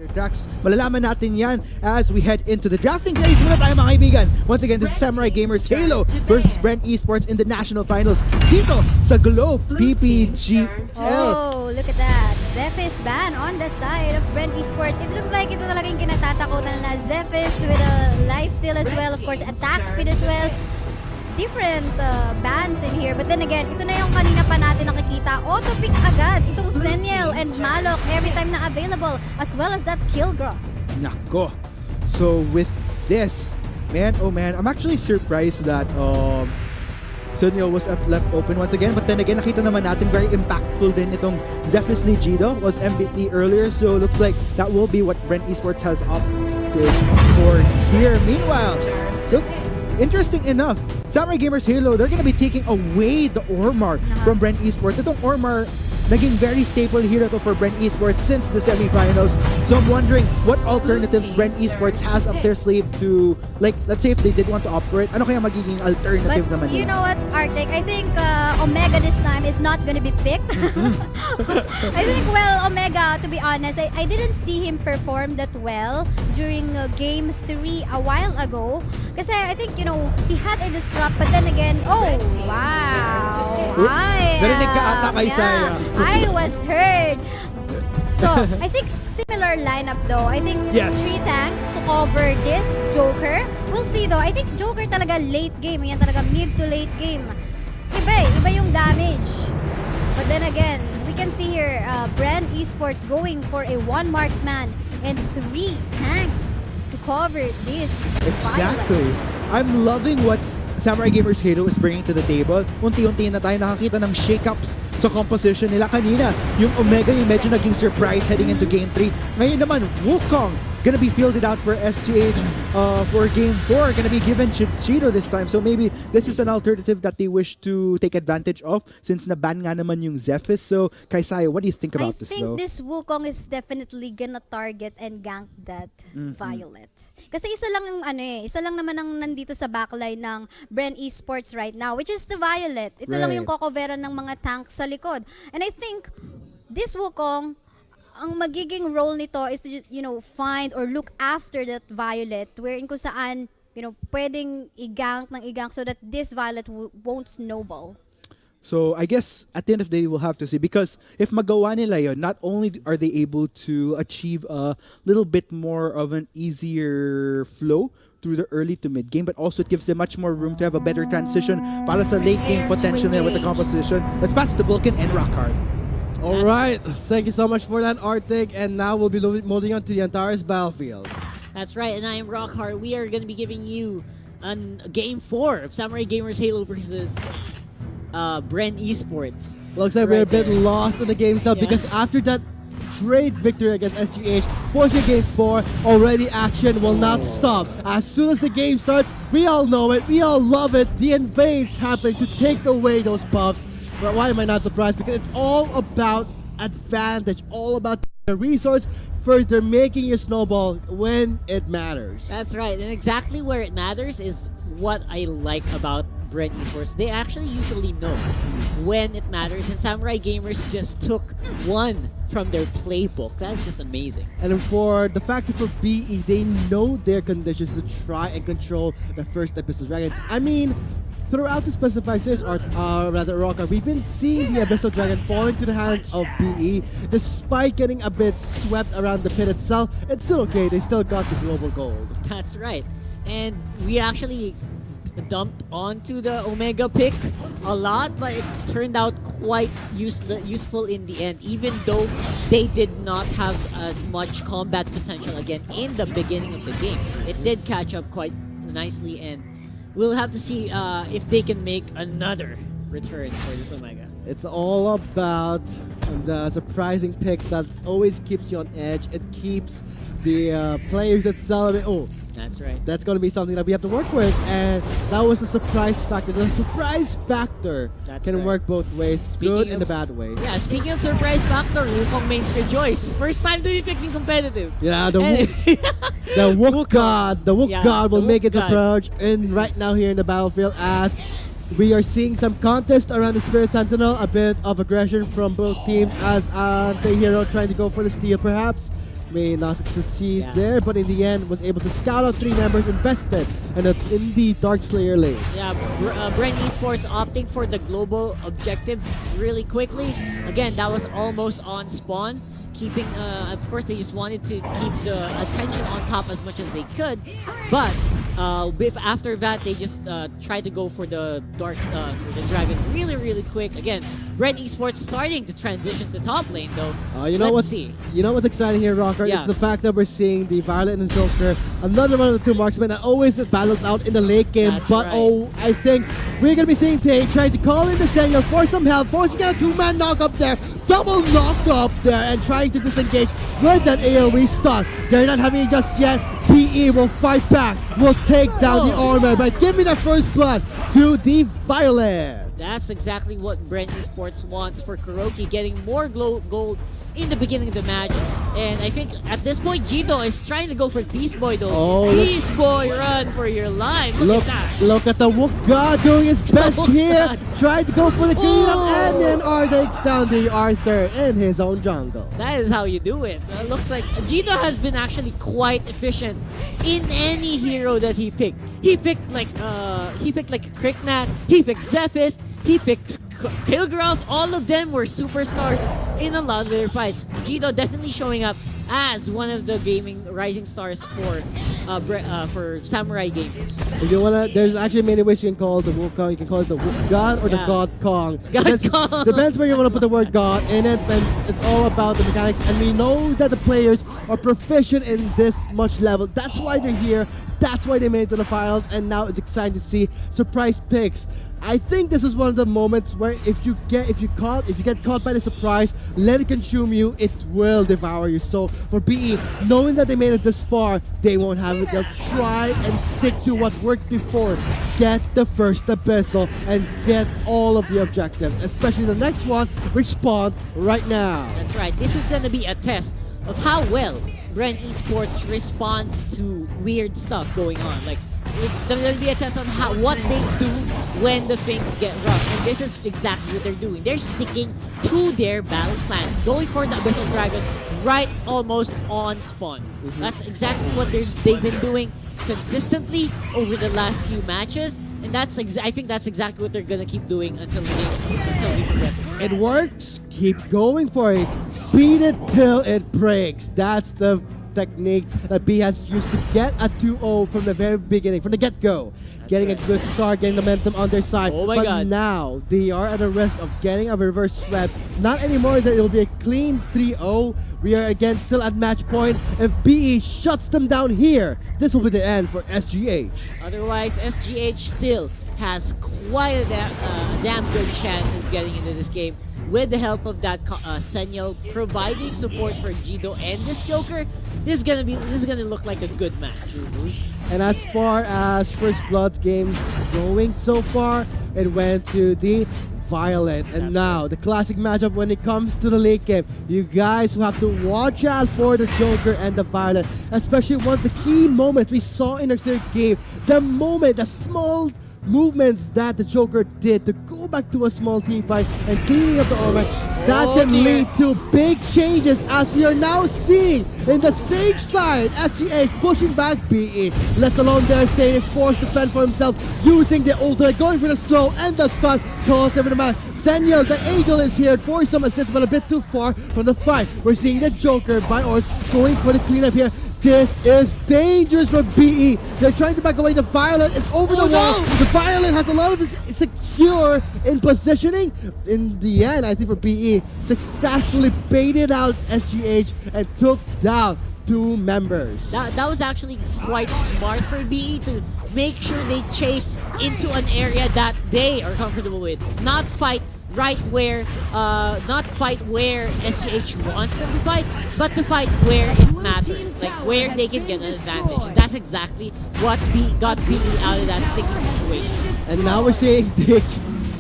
Tracks, malalaman natin yan as we head into the drafting place. Muna tayo mga kaibigan. Once again, this is Samurai Gamers Halo versus Bren Esports in the national finals dito sa Globe PPGL. Oh, look at that. Zephys ban on the side of Bren Esports. It looks like ito talaga yung kinatatakutan nila. Zephys with a lifesteal as well, of course, attack speed as well. Different bans in here. But then again, ito na yung kanina pa natin nakikita. Auto-pick agad itong Seniel and Malok every time na available, as well as that kill graph. Nako. So with this, man, oh man, I'm actually surprised that Sunil was left open once again. But then again, nakita naman natin very impactful din itong Zephys ni Gido was MVP earlier. So looks like that will be what Bren Esports has opted for here. Meanwhile, look, interesting enough, Samurai Gamers Halo, they're gonna be taking away the Ormar from Bren Esports. Itong Ormar, naging very staple hero to for Bren Esports since the semifinals. So I'm wondering what alternatives Bren Esports has up their sleeve to, like, let's say if they did want to operate, ano kaya magiging alternative But naman you nila? know what, Arctic? I think Omega this time is not gonna be picked. I think, well, Omega, to be honest, I didn't see him perform that well during Game 3 a while ago. Kasi I think, you know, he had a disrupt, but then again, oh, wow. Narinig ka ata kay Saya. I was heard. So, I think similar lineup though. I think Yes. 3 tanks to cover this Joker. We'll see though. I think Joker talaga late game. Yan talaga mid to late game. Iba yung damage. But then again, we can see here Bren Esports going for a 1 marksman and 3 tanks to cover this. Exactly. Violence. I'm loving what Samurai Gamers Halo is bringing to the table. Unti-unti na tayo nakakita ng shake-ups sa composition nila kanina. Yung Omega yung medyo naging surprise heading into Game 3. Ngayon naman, Wukong gonna be fielded out for SGH for Game 4. Gonna be given Chido this time. So maybe this is an alternative that they wish to take advantage of since na-ban nga naman yung Zephys. So, Kaisaya, what do you think about this though? I think this Wukong is definitely gonna target and gank that Violet. Kasi isa lang naman ang nandito sa backline ng Bren Esports right now, which is the Violet. Ito lang yung kokoveran ng mga tanks sa likod. And I think this Wukong, ang magiging role nito is to, you know, find or look after that Violet, wherein kung saan, you know, pwedeng i-gank so that this Violet won't snowball. So I guess at the end of the day, we'll have to see, because if magawa nila yun, not only are they able to achieve a little bit more of an easier flow through the early to mid game, but also it gives them much more room to have a better transition para sa late game potential nila with the composition. Let's pass to Vulcan and Rockhard. All right, thank you so much for that, Arctic. And now we'll be moving on to the Antares battlefield. That's right, and I am Rockhard. We are going to be giving you Game 4 of Samurai Gamers Halo versus Bren Esports. Looks like we're a bit lost in the game itself because after that great victory against SGH, forcing Game 4, already action will not stop. As soon as the game starts, we all know it, we all love it. The invades happen to take away those buffs. But why am I not surprised? Because it's all about advantage, all about the resource. First, they're making your snowball when it matters. That's right, and exactly where it matters is what I like about Bren Esports. They actually usually know when it matters, and Samurai Gamers just took one from their playbook. That's just amazing. And for the fact that for BE, they know their conditions to try and control the first Abyssal Dragon. I mean, throughout the specified series, or rather Rocker, we've been seeing the Abyssal Dragon fall into the hands of BE. Despite getting a bit swept around the pit itself, it's still okay. They still got the global gold. That's right. And we actually dumped onto the Omega pick a lot, but it turned out quite useful in the end, even though they did not have as much combat potential again in the beginning of the game. It did catch up quite nicely, and we'll have to see if they can make another return for this Omega. It's all about the surprising picks that always keeps you on edge. It keeps the players itself. Oh, that's right. That's going to be something that we have to work with, and that was the surprise factor. The surprise factor can work both ways, good and the bad way. Yeah, speaking of surprise factor, Wukong main rejoice. First time to be picked in competitive. Yeah, the Wook God, will make its approach in right now here in the battlefield as we are seeing some contest around the Spirit Sentinel, a bit of aggression from both teams as anti-hero trying to go for the steal perhaps. may not succeed Yeah. there, but in the end was able to scout out 3 members invested in the Dark Slayer lane. Yeah, Bren Esports opting for the global objective really quickly. Again, that was almost on spawn. Keeping, of course, they just wanted to keep the attention on top as much as they could. But after that, they just tried to go for the for the dragon really quick. Again, Bren Esports starting to transition to top lane though. Let's see. You know what's exciting here, Rocker? Yeah. It's the fact that we're seeing the Violet and the Joker, another one of the 2 marksmen that always battles out in the late game. That's but right. I think we're gonna be seeing Tay trying to call in the Sentinel for some help, forcing a 2-man knock up there, double knock up there, and trying to disengage with that AoE stun. They're not having it just yet. PE will fight back, will take down the armor, but give me the first blood to the Violet. That's exactly what Bren Esports wants for Kuroki, getting more gold in the beginning of the match. And I think at this point, Jito is trying to go for Beast Boy though. Oh, Beast Boy, run for your life. Look at that. Look at the Wook God doing his best Wook here. God. Trying to go for the cleanup, Oh. and then R takes down the Arthur in his own jungle. That is how you do it. Looks like Jito has been actually quite efficient in any hero that he picked. He picked like Kriknak, he picked Zephys, he picked Pilgrim. All of them were superstars in a lot of their fights. Jito definitely showing up as one of the gaming rising stars for Samurai gaming. If you wanna, there's actually many ways you can call the Wook Kong. You can call it the Wook God or the Yeah. God Kong. God Kong. Depends where you want to put the word God in it, and it's all about the mechanics. And we know that the players are proficient in this much level. That's why they're here. That's why they made it to the finals. And now it's exciting to see surprise picks. I think this is one of the moments where if you get caught by the surprise, let it consume you, it will devour you. So for BE, knowing that they made it this far, they won't have it. They'll try and stick to what worked before. Get the first abyssal and get all of the objectives, especially the next one, which spawned right now. That's right. This is going to be a test of how well Bren Esports responds to weird stuff going on. Like, it's going to be a test on what they do when the things get rough. And this is exactly what they're doing. They're sticking to their battle plan, going for the Abyssal Dragon right almost on spawn. That's exactly what they've been doing consistently over the last few matches. And I think that's exactly what they're going to keep doing until we progress. It works. Keep going for it. Beat it till it breaks. That's the technique that B has used to get a 2-0 from the very beginning, from the get-go. Getting right. a good start, getting the momentum on their side. Oh my but God. now they are at a risk of getting a reverse sweep. Not anymore that it will be a clean 3-0. We are again still at match point. If BE shuts them down here, this will be the end for SGH. Otherwise, SGH still has quite a damn good chance of getting into this game with the help of that Senyo providing support for Jido and this Joker. This is gonna look like a good match. And as far as First Blood games going so far, it went to the Violet. And That's now, the classic matchup when it comes to the late game. You guys will have to watch out for the Joker and the Violet. Especially one of the key moments we saw in the third game. The small movements that the Joker did to go back to a small team fight and cleaning up the armor. That Oh, can dear. lead to big changes as we are now seeing in the Sage side. SGA pushing back BE. Left alone there, Stain is forced to fend for himself using the ultimate, going for the slow and the stun. Calls over the map. Senyo, the Angel is here for some assist, but a bit too far from the fight. We're seeing the Joker by Ors going for the cleanup here. This is dangerous for BE. They're trying to back away. The Violet is over the wall. no! The Violet has a lot of secure in positioning. In the end, I think for BE, successfully baited out SGH and took down 2 members. That was actually quite smart for BE to make sure they chase into an area that they are comfortable with, not fight where SGH wants them to fight, but to fight where it matters, like where they can get an advantage. That's exactly what got BE out of that sticky situation. And now we're seeing Dick.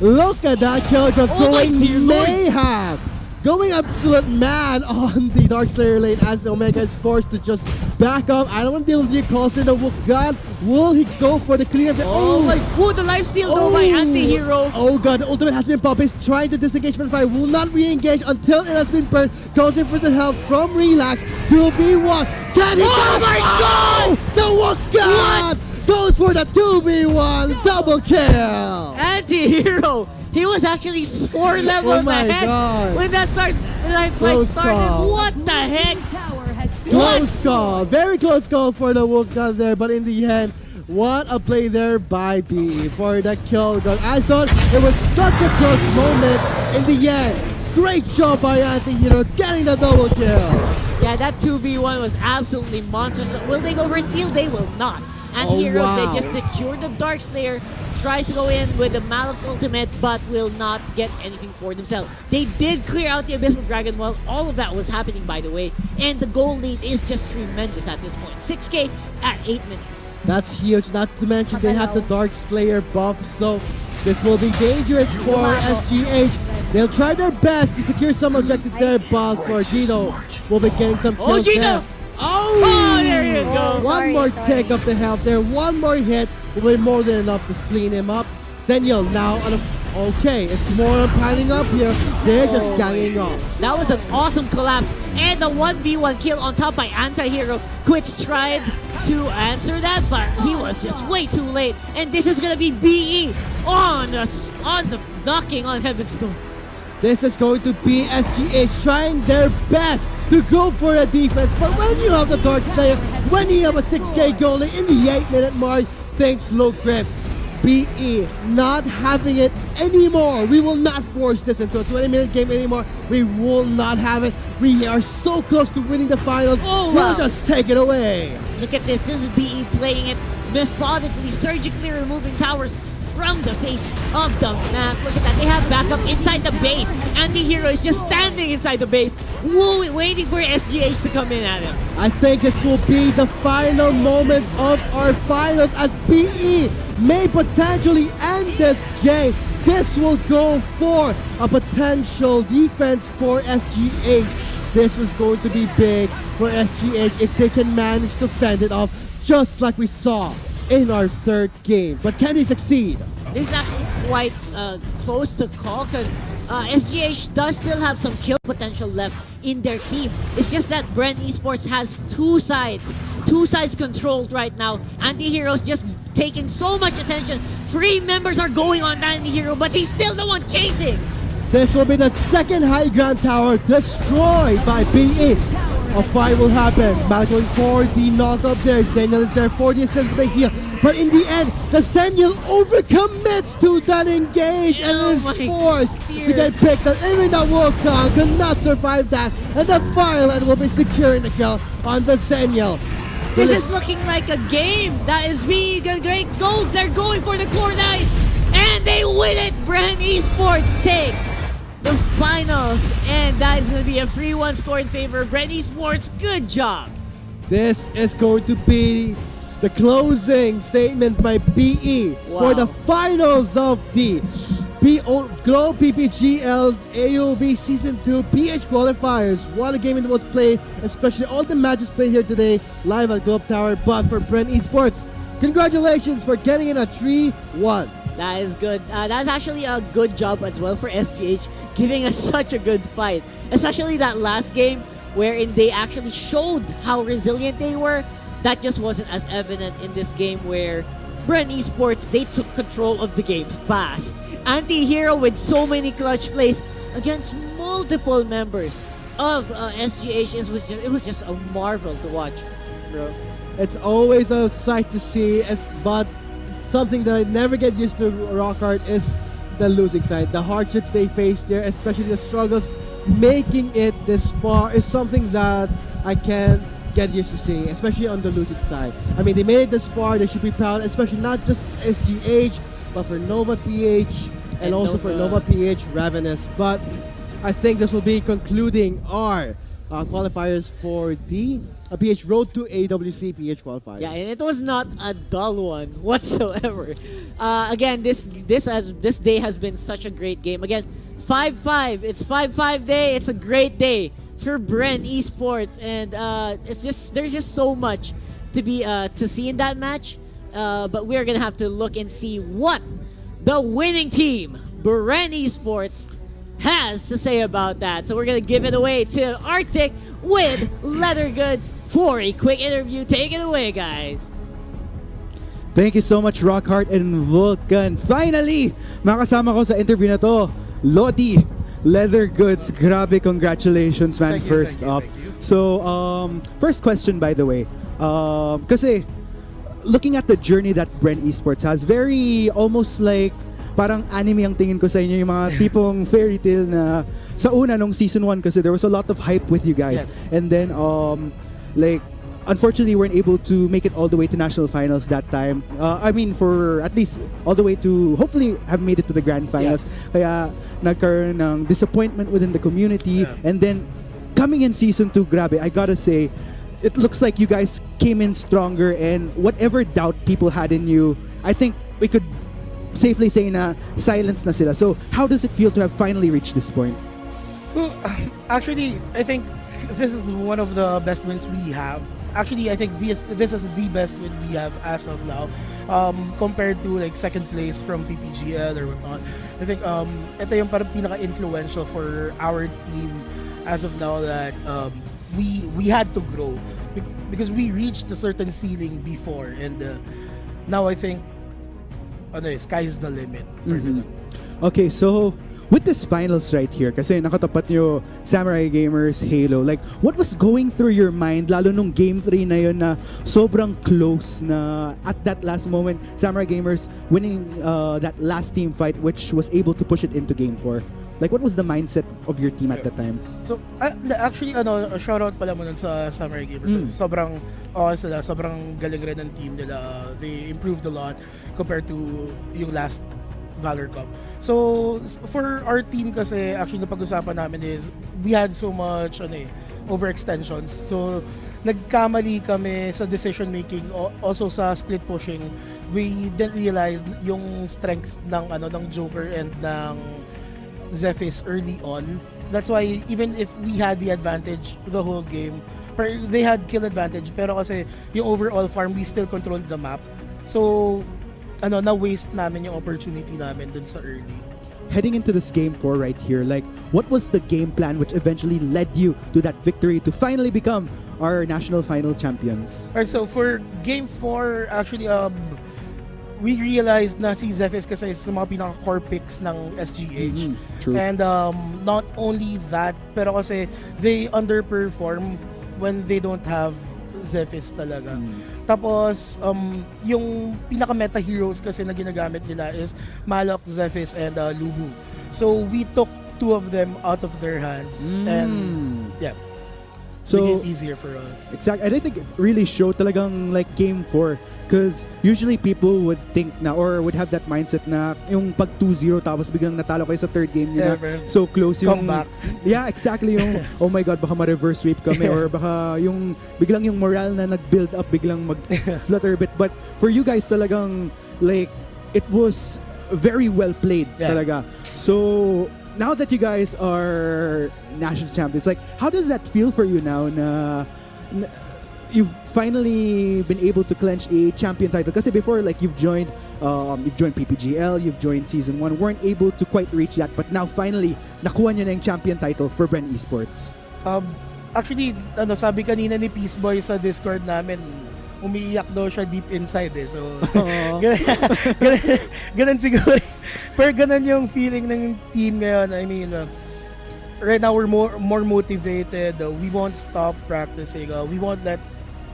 Look at that kill Oh my going dear Lord. mayhem. going absolute mad on the Dark Slayer lane as the Omega is forced to just back up. I don't want to deal with you, Coulson. The Wolf God. Will he go for the clean up? Oh my, the lifesteal though by Anti-Hero. Oh god, the ultimate has been popped. He's trying to disengage from the fight. Will not re-engage until it has been burned. Goes in for the help from Relax. 2v1. Can he Oh my god! The Wolf God goes for the 2v1 double kill. Anti-Hero. He was actually 4 levels my ahead god. when that fight Close started. call. What the heck? Close call. Very close call for the Wolf God there, but in the end, what a play there by B for the kill. I thought it was such a close moment in the end. Great job by Anti-Hero getting the double kill. Yeah, that 2v1 was absolutely monstrous. Will they go for steal? They will not. Anti-Hero, wow. they just secure the Dark Slayer, tries to go in with the Malak ultimate, but will not get anything for themselves. They did clear out the Abyssal Dragon while all of that was happening, by the way, and the goal lead is just tremendous at this point. 6k at 8 minutes. That's huge, not to mention they have the Dark Slayer buff, so this will be dangerous for SGH. They'll try their best to secure some objectives there, but for Gino, will be getting some kills Gino! there. Oh, there you go. One more take of the health there. One more hit will be more than enough to clean him up. Zenyo now on a... Okay, it's more on piling up here. They're just ganging off. That was an awesome collapse. And the 1v1 kill on top by Anti-Hero. Quits tried to answer that, but he was just way too late. And this is going to be BE on the knocking on Heavenstone. This is going to be SGH trying their best to go for a defense. But when you have the Dark Slayer, when you have a 6k goalie in the 8-minute mark, thanks low grip. BE not having it anymore. We will not force this into a 20-minute game anymore. We will not have it. We are so close to winning the finals. Oh, wow. We'll just take it away. Look at this. This is BE playing it methodically, surgically removing towers from the face of the map. Look at that. They have backup inside the base. Anti-Hero is just standing inside the base, waiting for SGH to come in at him. I think this will be the final moments of our finals as BE may potentially end this game. This will go for a potential defense for SGH. This was going to be big for SGH if they can manage to fend it off, just like we saw in our third game. But can they succeed? This is actually quite close to call because SGH does still have some kill potential left in their team. It's just that Bren Esports has two sides controlled right now. Anti-Hero's just taking so much attention. 3 members are going on Anti-Hero, but he's still the one chasing. This will be the second high ground tower destroyed by BE. A fight will happen. Malak going for the knock-up there. Zenial is there for the assist for the heal. But in the end, the Zenial overcommits to that engage and is forced to get picked up. Even the Wukong could not survive that. And the Violet will be securing the kill on the Zenial. This is looking like a game that is being a great goal. They're going for the core knight. And they win it. Bren Esports takes the finals, and that is going to be a 3-1 score in favor of Bren Esports. Good job. This is going to be the closing statement by BE for the finals of the Globe PPGL's AOV Season 2 PH qualifiers. What a game it was played, especially all the matches played here today live at Globe Tower. But for Bren Esports, congratulations for getting in a 3-1. That is good. That's actually a good job as well for SGH, giving us such a good fight. Especially that last game wherein they actually showed how resilient they were. That just wasn't as evident in this game where Bren Esports, they took control of the game fast. Anti-Hero with so many clutch plays against multiple members of SGH. It was just a marvel to watch, bro. It's always a sight to see, but something that I never get used to, Rockhart, is the losing side. The hardships they face there, especially the struggles, making it this far is something that I can't get used to seeing, especially on the losing side. I mean, they made it this far, they should be proud, especially not just SGH, but for Nova PH and also for Nova PH Ravenous. But I think this will be concluding our qualifiers for the PH Road to AWC PH qualifiers. Yeah, and it was not a dull one whatsoever. Again, this day has been such a great game. Again, 5-5. It's 5-5 day. It's a great day for Bren Esports, and there's just so much to see in that match. But we're gonna have to look and see what the winning team, Bren Esports, has to say about that. So we're gonna give it away to Arctic with Leather Goods for a quick interview. Take it away, guys. Thank you so much, Rockhart and Vulcan. Finally, makasama ko sa interview na to, Lodi, Leather Goods. Grabe, congratulations, man. Thank you, First thank you, up. thank you. So, first question, by the way. Kasi, looking at the journey that Bren Esports has, very almost like parang anime ang tingin ko sa inyo, yung mga tipong fairy tale na sa una nung season 1 kasi there was a lot of hype with you guys. Yes. And then, like, unfortunately, weren't able to make it all the way to national finals that time. I mean, for at least all the way to hopefully have made it to the grand finals. Kaya nagkaroon ng disappointment within the community. Yeah. And then, coming in season 2, grabe, I gotta say, it looks like you guys came in stronger, and whatever doubt people had in you, I think we could safely say na silence na sila. So, how does it feel to have finally reached this point? Well, actually, I think this is one of the best wins we have. Actually, I think this is the best win we have as of now, compared to like second place from PPGL or whatnot. I think ito yung parang pinaka-influential for our team as of now, that we had to grow because we reached a certain ceiling before, and now I think sky's the limit. Okay, so with this finals right here, kasi nakatapat nyo Samurai Gamers, Halo, like, what was going through your mind, lalo nung Game 3 na yun na sobrang close na at that last moment, Samurai Gamers winning that last team fight which was able to push it into Game 4? Like, what was the mindset of your team at that time? So, actually, shoutout pala mo nun sa Samurai Gamers. Sobrang sila, sobrang galing rin ng team nila. They improved a lot compared to yung last Valor Cup. So, for our team kasi, actually, napag-usapan namin is, we had so much, overextensions. So, nagkamali kami sa decision making, also sa split pushing. We didn't realize yung strength ng Joker and ng Zephys early on. That's why even if we had the advantage the whole game, they had kill advantage, pero kasi yung overall farm, we still controlled the map. So, na-waste namin yung opportunity namin dun sa early. Heading into this Game 4 right here, like, what was the game plan which eventually led you to that victory to finally become our national final champions? Alright, so for Game 4, actually, we realized na si Zephys kasi isa sa mga pinaka-core picks ng SGH. True. And not only that, pero kasi they underperform when they don't have Zephys talaga. Tapos, yung pinaka-meta heroes kasi na ginagamit nila is Malok, Zephys, and Lubu. So, we took two of them out of their hands. And, yeah. So, make it easier for us. Exactly. And I think it really showed talagang like Game 4, because usually people would think na or would have that mindset na yung pag 2-0 tapos biglang natalo kayo sa third game nila. Yeah, So close yung comeback. Yeah, exactly, yung oh my god, baka ma-reverse sweep kami or baka yung biglang yung morale na nag-build up biglang mag-flutter a bit. But for you guys talagang like it was very well played talaga. So now that you guys are national champions, like, how does that feel for you now na you've finally been able to clinch a champion title? Kasi before, like, you've joined PPGL, you've joined Season 1, weren't able to quite reach that, but now finally, nakuha nyo na yung champion title for Bren Esports. Actually, sabi kanina ni Peace Boy sa Discord namin, umiiyak daw siya deep inside eh. So, ganun siguro. Pero ganun yung feeling ng team ngayon. I mean, right now we're more motivated. We won't stop practicing. We won't let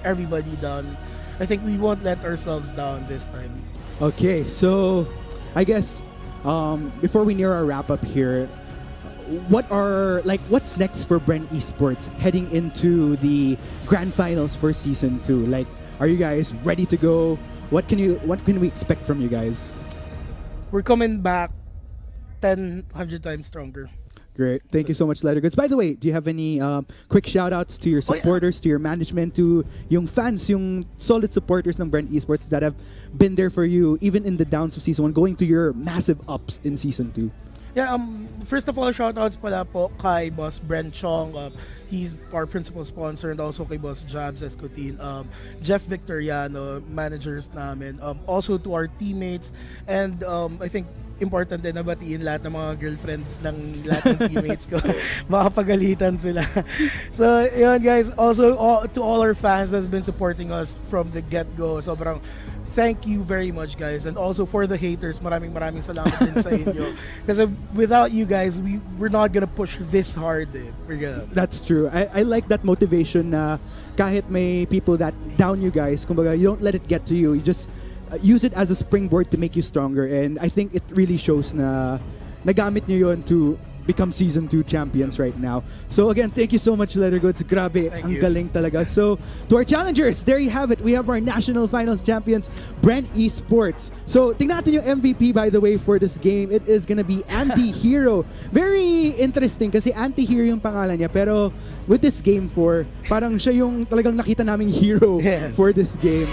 everybody down. I think we won't let ourselves down this time. Okay, so I guess before we near our wrap up here, what's next for Bren Esports heading into the grand finals for season 2? Like, are you guys ready to go? What can we expect from you guys? We're coming back 100 times stronger. Great. Thank you so much, Leather Goods. By the way, do you have any quick shout-outs to your supporters, to your management, to yung fans, yung solid supporters ng Bren Esports that have been there for you even in the downs of season 1, going to your massive ups in season 2? Yeah, first of all, shoutouts pala po kay Boss Bren Chong. He's our principal sponsor, and also kay Boss Jabs Escotin, Jeff Victoriano, managers namin. Also to our teammates, and I think important din na batiin lahat ng mga girlfriends ng lahat ng teammates ko. Baka pagalitan sila. So, yun guys. Also, to all our fans that's been supporting us from the get-go. Sobrang thank you very much, guys. And also for the haters, maraming salamat din sa inyo. Kasi without you guys, we're not gonna push this hard. We're gonna... That's true. I like that motivation na kahit may people that down you guys, kumbaga, you don't let it get to you. You just use it as a springboard to make you stronger. And I think it really shows na nagamit nyo yun to become Season 2 champions right now. So again, thank you so much, Leather Goods. Grabe, Thank ang you. galing talaga. So to our challengers, there you have it. We have our National Finals champions, Bren Esports. So tingnan natin yung MVP, by the way, for this game. It is gonna be Anti-Hero. Very interesting kasi Anti-Hero yung pangalan niya. Pero with this game 4, parang siya yung talagang nakita naming hero Yes. for this game.